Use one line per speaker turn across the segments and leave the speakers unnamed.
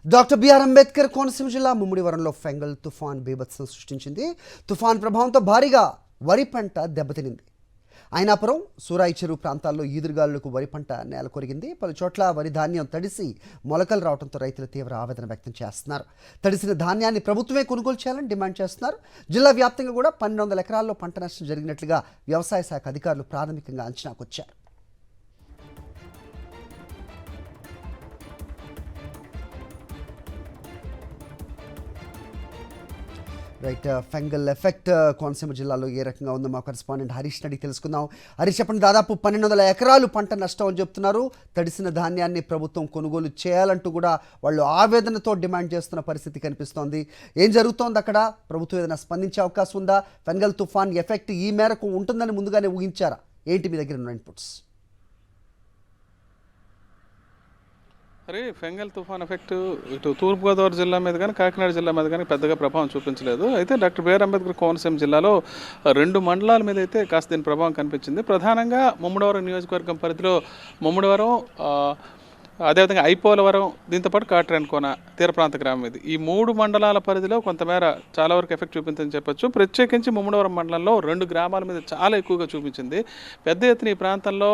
Doctor BR Ambedkar Konaseema జిల్లా ముమ్మిడివరంలో Fengal తుఫాన్ బీభత్సం సృష్టించింది. తుఫాన్ ప్రభావంతో భారీగా వరి పంట దెబ్బతినింది. అయినాపురం, సూరాయి చెరువు ప్రాంతాల్లో ఈదురుగాలులకు వరి పంట నేల కొరిగింది. పలు చోట్ల వరి ధాన్యం తడిసి మొలకలు రావడంతో రైతులు తీవ్ర ఆవేదన వ్యక్తం చేస్తున్నారు. తడిసిన ధాన్యాన్ని ప్రభుత్వమే కొనుగోలు చేయాలని డిమాండ్ చేస్తున్నారు. జిల్లా వ్యాప్తంగా కూడా 1200 ఎకరాల్లో పంట నష్టం జరిగినట్లుగా వ్యవసాయ శాఖ అధికారులు ప్రాథమికంగా అంచనాకు వచ్చారు. రైట్, ఫెంగల్ ఎఫెక్ట్ కోనసీమ జిల్లాలో ఏ రకంగా ఉందో మా కరెస్పాండెంట్ హరీష్ అడిగి తెలుసుకుందాం. హరీష్, చెప్పండి, దాదాపు 1200 ఎకరాలు పంట నష్టం అని చెప్తున్నారు. తడిసిన ధాన్యాన్ని ప్రభుత్వం కొనుగోలు చేయాలంటూ కూడా వాళ్ళు ఆవేదనతో డిమాండ్ చేస్తున్న పరిస్థితి కనిపిస్తోంది. ఏం జరుగుతోంది అక్కడ? ప్రభుత్వం ఏదైనా స్పందించే అవకాశం ఉందా? ఫెంగల్ తుఫాన్ ఎఫెక్ట్ ఈ మేరకు ఉంటుందని ముందుగానే ఊహించారా? ఏంటి మీ దగ్గర ఉన్న ఇన్పుట్స్?
అరే, ఫెంగల్ తుఫాన్ ఎఫెక్ట్ ఇటు తూర్పుగోదావరి జిల్లా మీద కానీ కాకినాడ జిల్లా మీద కానీ పెద్దగా ప్రభావం చూపించలేదు. అయితే డాక్టర్ బిఆర్ అంబేద్కర్ కోనసీమ జిల్లాలో 2 మండలాల మీద అయితే కాస్త దీని ప్రభావం కనిపించింది. ప్రధానంగా ముమ్మడివరం నియోజకవర్గం పరిధిలో ముమ్మడివరం, అదేవిధంగా ఐపోలవరం, దీంతోపాటు కాట్రేన్కోన తీర ప్రాంత గ్రామం ఇది. ఈ 3 మండలాల పరిధిలో కొంతమేర చాలా వరకు ఎఫెక్ట్ చూపిందని చెప్పొచ్చు. ప్రత్యేకించి ముమ్మడివరం మండలంలో 2 గ్రామాల మీద చాలా ఎక్కువగా చూపించింది. పెద్ద ఎత్తున ఈ ప్రాంతంలో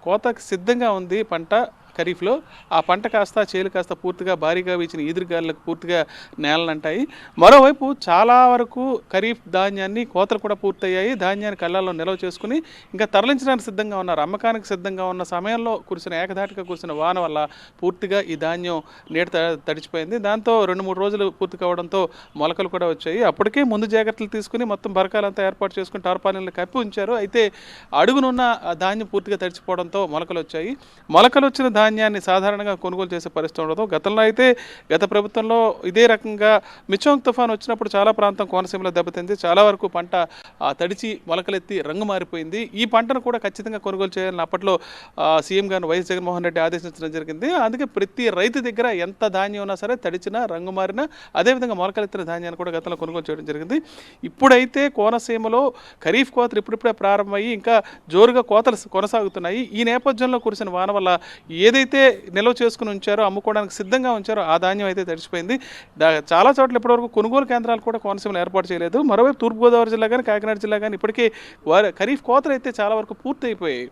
కోతకు సిద్ధంగా ఉంది పంట. ఖరీఫ్లో ఆ పంట కాస్త చేలు కాస్త పూర్తిగా భారీగా వీచిన ఈదురుగాలులకు పూర్తిగా నేలనంటాయి. మరోవైపు చాలా వరకు ఖరీఫ్ ధాన్యాన్ని కోతలు కూడా పూర్తయ్యాయి. ధాన్యాన్ని కళ్ళల్లో నిల్వ చేసుకుని ఇంకా తరలించడానికి సిద్ధంగా ఉన్నారు. అమ్మకానికి సిద్ధంగా ఉన్న సమయంలో ఏకధాటిగా కురిసిన వాన వల్ల పూర్తిగా ఈ ధాన్యం నీట తడిచిపోయింది. దాంతో 2-3 రోజులు పూర్తి కావడంతో మొలకలు కూడా వచ్చాయి. అప్పటికే ముందు జాగ్రత్తలు తీసుకుని మొత్తం బరకాలంతా ఏర్పాటు చేసుకుని టార్పాలిన్లు కప్పి ఉంచారు. అయితే అడుగునున్న ధాన్యం పూర్తిగా తడిచిపోవడంతో మొలకలు వచ్చాయి. మొలకలు వచ్చిన ధాన్యాన్ని సాధారణంగా కొనుగోలు చేసే పరిస్థితి ఉండదు. గతంలో అయితే గత ప్రభుత్వంలో ఇదే రకంగా మిచోంగ్ తుఫాన్ వచ్చినప్పుడు చాలా ప్రాంతం కోనసీమలో దెబ్బతింది. చాలా వరకు పంట తడిచి మొలకలెత్తి రంగు మారిపోయింది. ఈ పంటను కూడా ఖచ్చితంగా కొనుగోలు చేయాలని అప్పట్లో సీఎం గారు వైఎస్ జగన్మోహన్ రెడ్డి ఆదేశించడం జరిగింది. అందుకే ప్రతి రైతు దగ్గర ఎంత ధాన్యం ఉన్నా సరే తడిచినా రంగు మారినా అదేవిధంగా మొలకలెత్తిన ధాన్యాన్ని కూడా గతంలో కొనుగోలు చేయడం జరిగింది. ఇప్పుడైతే కోనసీమలో ఖరీఫ్ కోతలు ఇప్పుడిప్పుడే ప్రారంభమయ్యి ఇంకా జోరుగా కోతలు కొనసాగుతున్నాయి. ఈ నేపథ్యంలో కురిసిన వాన వల్ల ఏదైతే నిల్వ చేసుకుని ఉంచారో, అమ్ముకోవడానికి సిద్ధంగా ఉంచారో ఆ ధాన్యం అయితే తడిచిపోయింది. చాలా చోట్ల ఇప్పటివరకు కొనుగోలు కేంద్రాలు కూడా కోనసీమలో ఏర్పాటు చేయలేదు. మరోవైపు తూర్పుగోదావరి జిల్లా కానీ కాకినాడ జిల్లా కానీ ఇప్పటికే ఖరీఫ్ కోతలు అయితే చాలా వరకు పూర్తయిపోయాయి.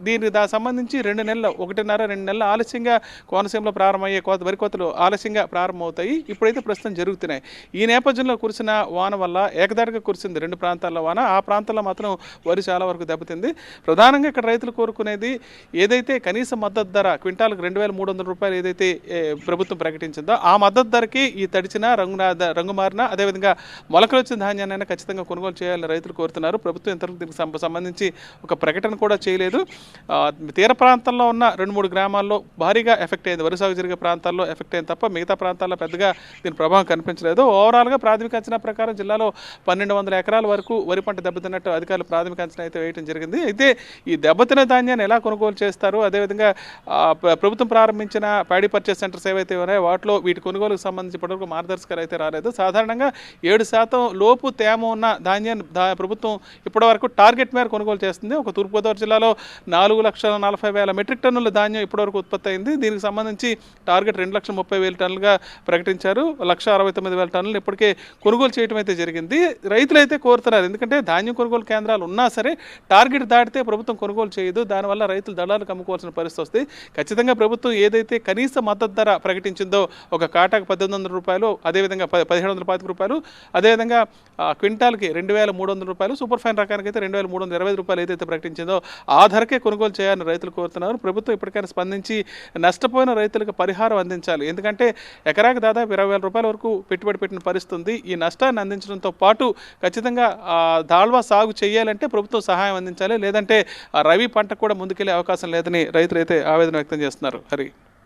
దానికి సంబంధించి 2 నెలలు 1.5-2 నెలలు ఆలస్యంగా కోనసీమలో ప్రారంభమయ్యే వరి కోతలు ఆలస్యంగా ప్రారంభమవుతాయి. ఇప్పుడైతే ప్రస్తుతం జరుగుతున్నాయి. ఈ నేపథ్యంలో కురిసిన వాన వల్ల ఏకదాటిగా కురిసింది 2 ప్రాంతాల్లో వాన. ఆ ప్రాంతాల్లో మాత్రం వరి చాలా వరకు దెబ్బతింది. ప్రధానంగా ఇక్కడ రైతులు కోరుకునేది ఏదైతే కనీస మద్దతు ధర క్వింటాలకు 2300 రూపాయలు ఏదైతే ప్రభుత్వం ప్రకటించిందో ఆ మద్దతు ధరకి ఈ తడిచిన రంగు మారిన అదేవిధంగా మొలకలు వచ్చిన ధాన్యాన్ని ఖచ్చితంగా కొనుగోలు చేయాలని రైతులు కోరుతున్నారు. ప్రభుత్వం ఇంతవరకు దీనికి సంబంధించి ఒక ప్రకటన కూడా చేయలేదు. తీర ప్రాంతంలో ఉన్న 2-3 గ్రామాల్లో భారీగా ఎఫెక్ట్ అయింది. వరి సాగు జరిగే ప్రాంతాల్లో ఎఫెక్ట్ అయింది తప్ప మిగతా ప్రాంతాల్లో పెద్దగా దీని ప్రభావం కనిపించలేదు. ఓవరాల్గా ప్రాథమిక అంచనా ప్రకారం జిల్లాలో 1200 ఎకరాల వరకు వరి పంట దెబ్బతిన్నట్టు అధికారులు ప్రాథమిక అంచనా అయితే వేయడం జరిగింది. అయితే ఈ దెబ్బతిన్న ధాన్యాన్ని ఎలా కొనుగోలు చేస్తారు, అదేవిధంగా ప్రభుత్వం ప్రారంభించిన ప్యాడీ పర్చేస్ సెంటర్స్ ఏవైతే ఉన్నాయో వాటిలో వీటి కొనుగోలుకు సంబంధించి ఇప్పటివరకు మార్గదర్శకాలు అయితే రాలేదు. సాధారణంగా 7% లోపు తేమ ఉన్న ధాన్యాన్ని ప్రభుత్వం ఇప్పటివరకు టార్గెట్ మేర కొనుగోలు చేస్తుంది. ఒక తూర్పుగోదావరి జిల్లాలో 4,40,000 మెట్రిక్ టన్నుల ధాన్యం ఇప్పటివరకు ఉత్పత్తి అయింది. దీనికి సంబంధించి టార్గెట్ 2,30,000 టన్నులుగా ప్రకటించారు. 1,69,000 టన్నులు ఇప్పటికే కొనుగోలు చేయడం అయితే జరిగింది. రైతులు అయితే కోరుతున్నారు, ఎందుకంటే ధాన్యం కొనుగోలు కేంద్రాలు ఉన్నా సరే టార్గెట్ దాటితే ప్రభుత్వం కొనుగోలు చేయదు. దానివల్ల రైతులు దళాలకు అమ్ముకోవాల్సిన పరిస్థితి వస్తుంది. ఖచ్చితంగా ప్రభుత్వం ఏదైతే కనీస మద్దతు ధర ప్రకటించిందో ఒక కాటాకు 1,800 రూపాయలు, అదేవిధంగా 1,725 రూపాయలు, అదేవిధంగా క్వింటాల్కి 2,300 రూపాయలు, సూపర్ ఫైన్ రకానికి అయితే 2,325 రూపాయలు ఏదైతే ప్రకటించిందో ఆ ధరకే కొనుగోలు చేయాలని రైతులు కోరుతున్నారు. ప్రభుత్వం ఇప్పటికైనా స్పందించి నష్టపోయిన రైతులకు పరిహారం అందించాలి. ఎందుకంటే ఎకరాకి దాదాపు 20,000 రూపాయల వరకు పెట్టుబడి పెట్టిన పరిస్థితి ఉంది. ఈ నష్టాన్ని అందించడంతో పాటు ఖచ్చితంగా దాల్వా సాగు చేయాలంటే ప్రభుత్వం సహాయం అందించాలి. లేదంటే రవి పంట కూడా ముందుకెళ్లే అవకాశం లేదని రైతులు అయితే ఆవేదన వ్యక్తం చేస్తున్నారు. హరి.